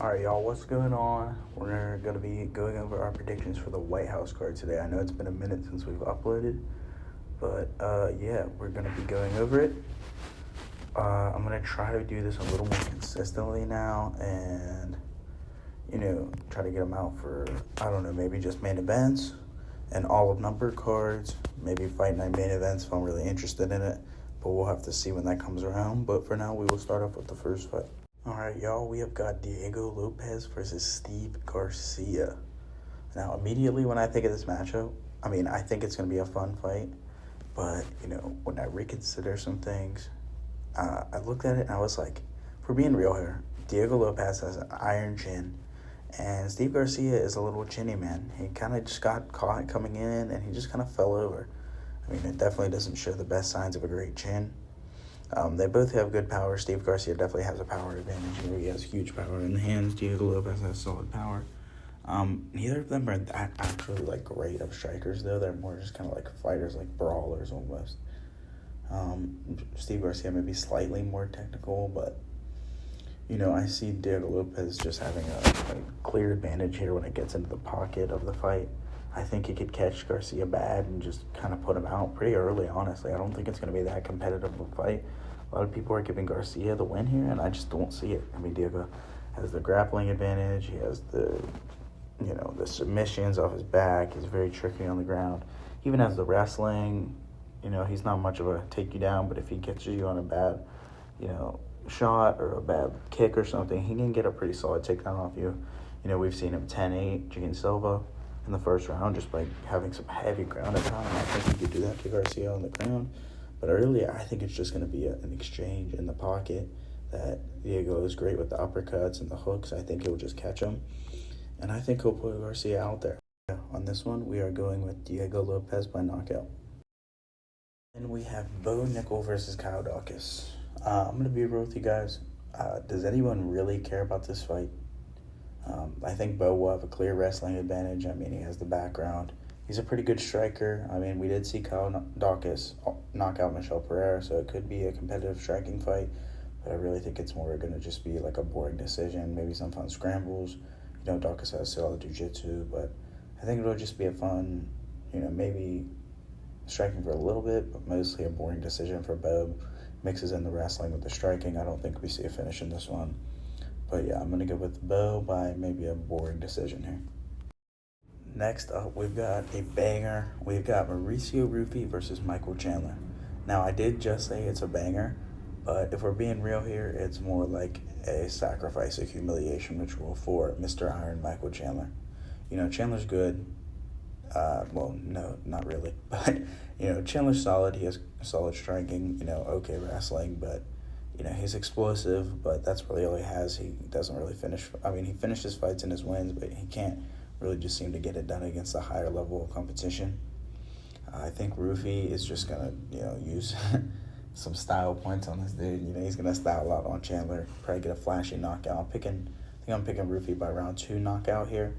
Alright, y'all, what's going on? We're going to be going over our predictions for the White House card today. I know it's been a minute since we've uploaded, but yeah, we're going to be going over it. I'm going to try to do this a little more consistently now and, try to get them out for, I don't know, maybe just main events and all of number cards, maybe Fight Night main events if I'm really interested in it, but we'll have to see when that comes around. But for now, we will start off with the first fight. All right, y'all, we have got Diego Lopez versus Steve Garcia. Now, immediately when I think of this matchup, I think it's going to be a fun fight. But, when I reconsider some things, I looked at it and I was like, for being real here, Diego Lopez has an iron chin. And Steve Garcia is a little chinny man. He kind of just got caught coming in and he just kind of fell over. It definitely doesn't show the best signs of a great chin. They both have good power. Steve Garcia definitely has a power advantage. He has huge power in the hands. Diego Lopez has solid power. Neither of them are that actually great of strikers though. They're more just kind of like fighters, like brawlers almost. Steve Garcia may be slightly more technical, but I see Diego Lopez just having a clear advantage here when it gets into the pocket of the fight. I think he could catch Garcia bad and just kind of put him out pretty early, honestly. I don't think it's going to be that competitive of a fight. A lot of people are giving Garcia the win here, and I just don't see it. Diego has the grappling advantage. He has the submissions off his back. He's very tricky on the ground. He even has the wrestling. He's not much of a take you down, but if he catches you on a bad, shot or a bad kick or something, he can get a pretty solid takedown off you. We've seen him 10-8 Gene Silva in the first round just by having some heavy ground and pound. I think he could do that to Garcia on the ground. But earlier, I think it's just going to be an exchange in the pocket that Diego is great with the uppercuts and the hooks. I think he'll just catch him. And I think he'll put Garcia out there. On this one, we are going with Diego Lopez by knockout. And we have Bo Nickal versus Kyle Daukaus. I'm going to be real with you guys. Does anyone really care about this fight? I think Bo will have a clear wrestling advantage. He has the background. He's a pretty good striker. We did see Kyle Daukaus knock out Michel Pereira, so it could be a competitive striking fight. But I really think it's more going to just be like a boring decision, maybe some fun scrambles. Daukaus has solid jiu-jitsu, but I think it'll just be a fun, maybe striking for a little bit, but mostly a boring decision for Bo. Mixes in the wrestling with the striking. I don't think we see a finish in this one. But yeah, I'm going to go with Bo by maybe a boring decision here. Next up, we've got a banger. We've got Mauricio Rufy versus Michael Chandler. Now, I did just say it's a banger, but if we're being real here, it's more like a sacrifice of humiliation ritual for Mr. Iron Michael Chandler. Chandler's good. Well, no, not really. But, Chandler's solid. He has solid striking, okay wrestling, but he's explosive, but that's really all he has. He doesn't really finish. He finishes fights in his wins, but he can't really just seem to get it done against a higher level of competition. I think Rufy is just going to, use some style points on this dude. He's going to style out on Chandler, probably get a flashy knockout. I'm picking Rufy by round 2 knockout here.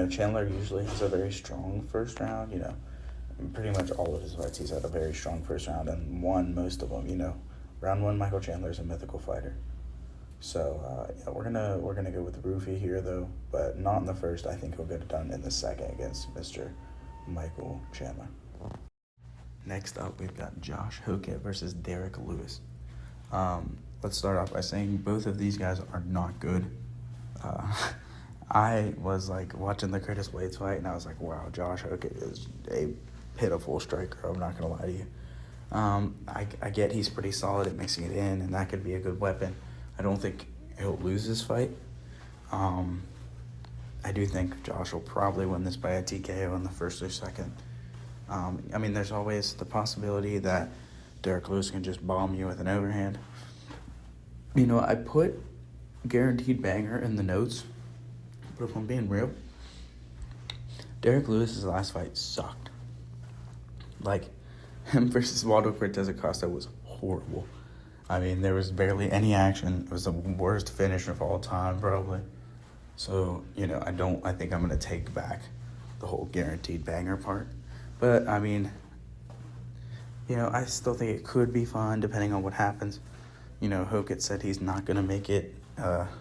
Chandler usually has a very strong first round. Pretty much all of his fights, he's had a very strong first round and won most of them. Round 1, Michael Chandler is a mythical fighter. So yeah, we're gonna go with Rufy here though, but not in the first. I think he'll get it done in the second against Mr. Michael Chandler. Next up, we've got Josh Hokett versus Derek Lewis. Let's start off by saying both of these guys are not good. I was watching the Curtis Blades fight, and I was like, wow, Josh Hokett is a pitiful striker. I'm not gonna lie to you. I get he's pretty solid at mixing it in, and that could be a good weapon. I don't think he'll lose this fight. I do think Josh will probably win this by a TKO in the first or second. There's always the possibility that Derek Lewis can just bomb you with an overhand. I put guaranteed banger in the notes, but if I'm being real, Derek Lewis's last fight sucked. Him versus Waldo Cortez Acosta was horrible. There was barely any action. It was the worst finish of all time, probably. So, I think I'm going to take back the whole guaranteed banger part. But, I still think it could be fun depending on what happens. Hokett said he's not going to make it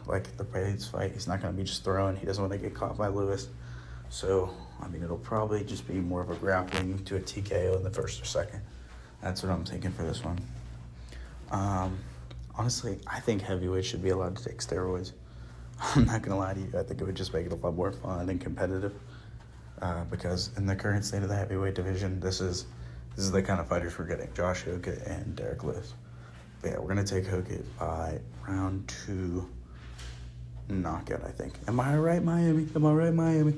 like the Blades fight. He's not going to be just throwing. He doesn't want to get caught by Lewis. So, I mean, it'll probably just be more of a grappling to a TKO in the first or second. That's what I'm thinking for this one. Honestly, I think heavyweights should be allowed to take steroids. I'm not going to lie to you. I think it would just make it a lot more fun and competitive. Because in the current state of the heavyweight division, this is the kind of fighters we're getting. Josh Hokett and Derek Lewis. But yeah, we're going to take Hokett by round 2 knockout, I think. Am I right, Miami? Am I right, Miami?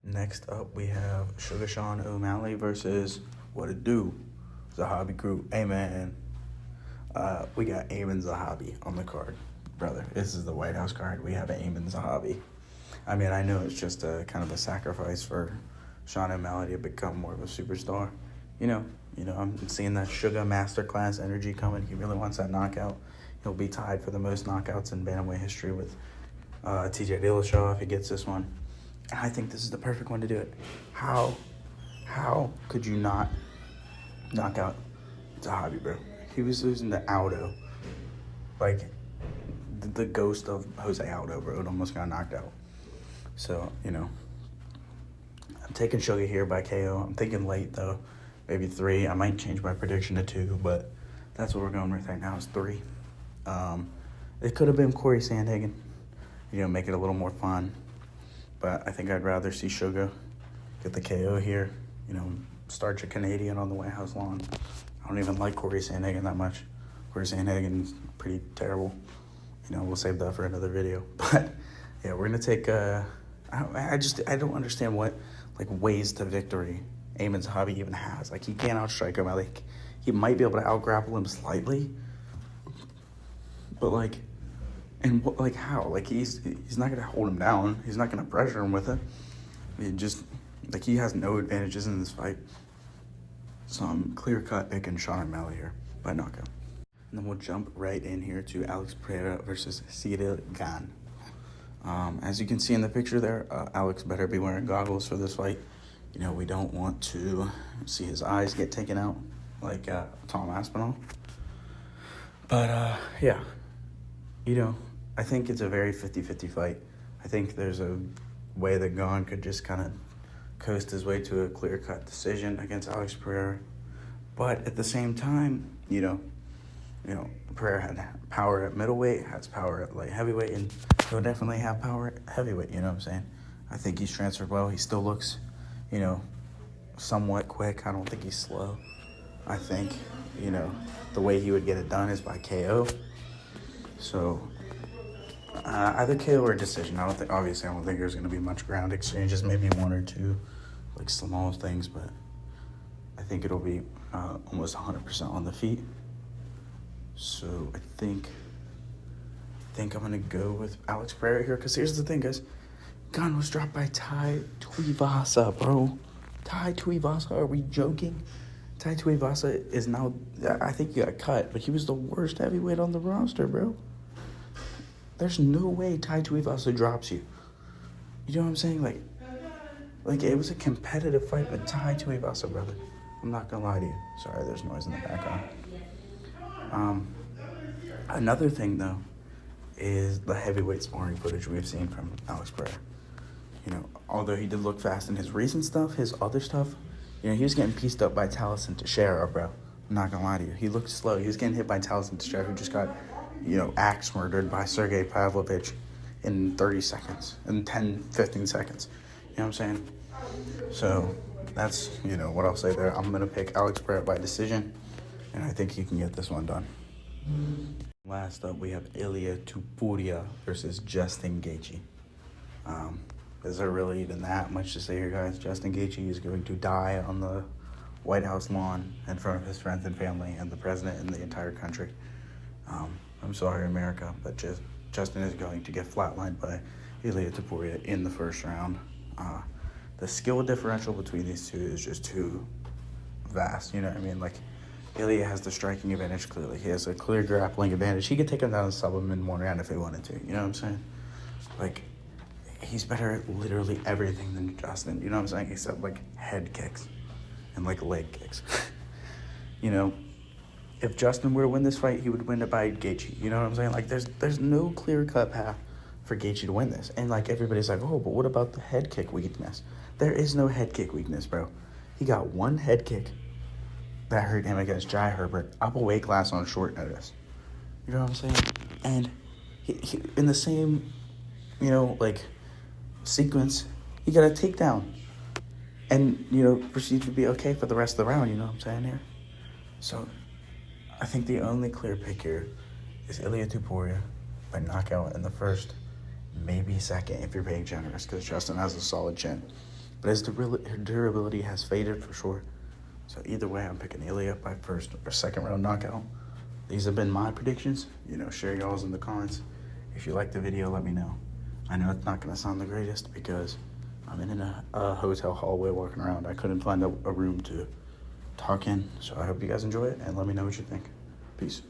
Next up, we have Sugar Sean O'Malley versus What It Do, Zahabi Crew. Hey, man. We got Aiemann Zahabi on the card. Brother, this is the White House card. We have Aiemann Zahabi. I mean, I know it's just a kind of a sacrifice for Sean O'Malley to become more of a superstar. You know, I'm seeing that Sugar masterclass energy coming. He really wants that knockout. He'll be tied for the most knockouts in bantamweight history with TJ Dillashaw if he gets this one. And I think this is the perfect one to do it. How could you not knock out Zahabi, bro? He was losing to Aldo. Like, the ghost of Jose Aldo, bro. It almost got knocked out. So, I'm taking Sugar here by KO. I'm thinking late, though. Maybe 3. I might change my prediction to 2, but that's what we're going with right now is 3. It could have been Corey Sandhagen, make it a little more fun. But I think I'd rather see Sugar get the KO here, start your Canadian on the White House lawn. I don't even like Corey Sandhagen that much. Corey Sandhagen's pretty terrible. We'll save that for another video. But, yeah, we're going to take, I don't understand what, ways to victory Aiemann Zahabi even has. He can't outstrike him. He might be able to outgrapple him slightly. But, how? He's not going to hold him down. He's not going to pressure him with it. He has no advantages in this fight. So I'm clear-cut picking Sean O'Malley here by knockout. And then we'll jump right in here to Alex Pereira versus Ciryl Gane. As you can see in the picture there, Alex better be wearing goggles for this fight. We don't want to see his eyes get taken out like Tom Aspinall. But, yeah. I think it's a very 50-50 fight. I think there's a way that Gane could just kind of coast his way to a clear-cut decision against Alex Pereira. But at the same time, Pereira had power at middleweight, has power at light heavyweight, and he'll definitely have power at heavyweight, you know what I'm saying? I think he's transferred well. He still looks, somewhat quick. I don't think he's slow. I think, the way he would get it done is by KO. So, either KO or decision. I don't think there's going to be much ground exchanges, maybe 1 or 2, small things, but I think it'll be almost 100% on the feet. So I think I'm going to go with Alex Pereira here, because here's the thing, guys. Gane was dropped by Tai Tuivasa, bro. Tai Tuivasa, are we joking? Tai Tuivasa is now, I think he got cut, but he was the worst heavyweight on the roster, bro. There's no way Tai Tuivasa drops you. You know what I'm saying? It was a competitive fight with Tai Tuivasa, brother. I'm not going to lie to you. Sorry, there's noise in the background. Another thing, though, is the heavyweight sparring footage we've seen from Alex Pereira. Although he did look fast in his recent stuff, his other stuff, he was getting pieced up by Taliesin Teixeira, bro. I'm not going to lie to you. He looked slow. He was getting hit by Taliesin Teixeira, who just got, axe murdered by Sergey Pavlovich in 30 seconds, in 10, 15 seconds. You know what I'm saying? So that's, what I'll say there. I'm going to pick Alex Pereira by decision, and I think he can get this one done. Last up, we have Ilia Topuria versus Justin Gaethje. Is there really even that much to say here, guys? Justin Gaethje is going to die on the White House lawn in front of his friends and family and the president and the entire country. I'm sorry, America, but Justin is going to get flatlined by Ilia Topuria in the first round. The skill differential between these two is just too vast, you know what I mean? Ilia has the striking advantage, clearly. He has a clear grappling advantage. He could take him down and sub him in 1 round if he wanted to, you know what I'm saying? He's better at literally everything than Justin, you know what I'm saying? Except, head kicks and, leg kicks. if Justin were to win this fight, he would win it by Gaethje. You know what I'm saying? Like, there's no clear-cut path for Gaethje to win this. And, like, everybody's like, oh, but what about the head kick weakness? There is no head kick weakness, bro. He got one head kick that hurt him against Jai Herbert up a weight class on short notice. You know what I'm saying? And he in the same, like, sequence, he got a takedown. And, proceeded to be okay for the rest of the round, you know what I'm saying here? So, I think the only clear pick here is Ilia Topuria by knockout in the first, maybe second if you're being generous, because Justin has a solid chin. But his durability has faded for sure. So either way, I'm picking Ilia by first or second round knockout. These have been my predictions. Share y'all's in the comments. If you like the video, let me know. I know it's not going to sound the greatest because I'm in a hotel hallway walking around. I couldn't find a room to talk in. So I hope you guys enjoy it and let me know what you think. Peace.